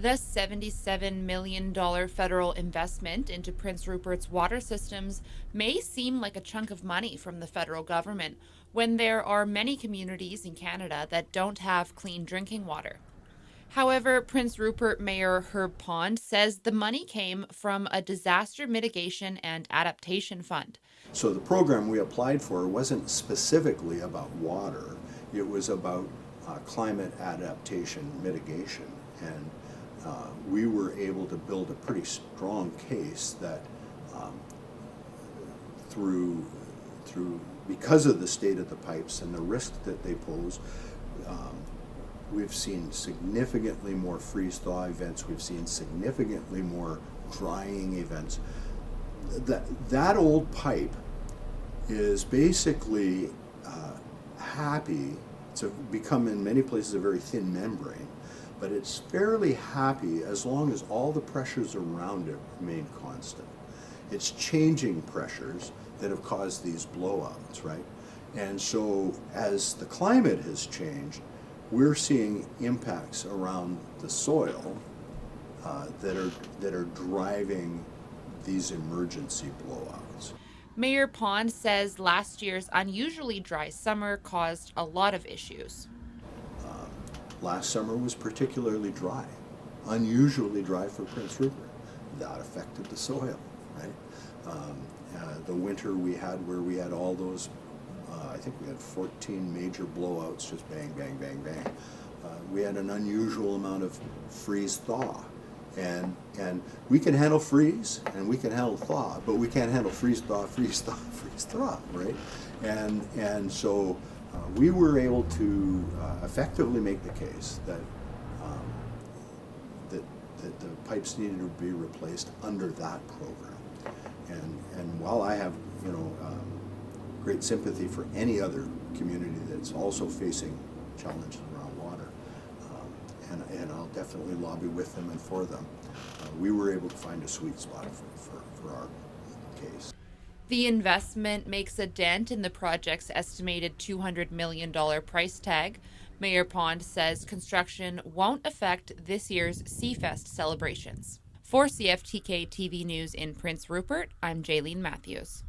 The $77 million federal investment into Prince Rupert's water systems may seem like a chunk of money from the federal government when there are many communities in Canada that don't have clean drinking water. However, Prince Rupert Mayor Herb Pond says the money came from a disaster mitigation and adaptation fund. So the program we applied for wasn't specifically about water. It was about climate adaptation mitigation. And we were able to build a pretty strong case that through because of the state of the pipes and the risk that they pose, we've seen significantly more freeze-thaw events. We've seen significantly more drying events. That old pipe is basically happy. It's become in many places a very thin membrane, but it's fairly happy as long as all the pressures around it remain constant. It's changing pressures that have caused these blowouts, right? And so as the climate has changed, we're seeing impacts around the soil that are driving these emergency blowouts. Mayor Pond says last year's unusually dry summer caused a lot of issues. Last summer was particularly dry, unusually dry for Prince Rupert. That affected the soil, right? The winter we had where we had all those, I think we had 14 major blowouts, just bang, bang, bang, bang. We had an unusual amount of freeze-thaw. And we can handle freeze and we can handle thaw, but we can't handle freeze-thaw, freeze-thaw, freeze-thaw, right? And so we were able to effectively make the case that that the pipes needed to be replaced under that program. And while I have great sympathy for any other community that's also facing challenges around water, and I'll definitely lobby with them and for them, we were able to find a sweet spot for our case. The investment makes a dent in the project's estimated $200 million price tag. Mayor Pond says construction won't affect this year's Seafest celebrations. For CFTK-TV News in Prince Rupert, I'm Jaylene Matthews.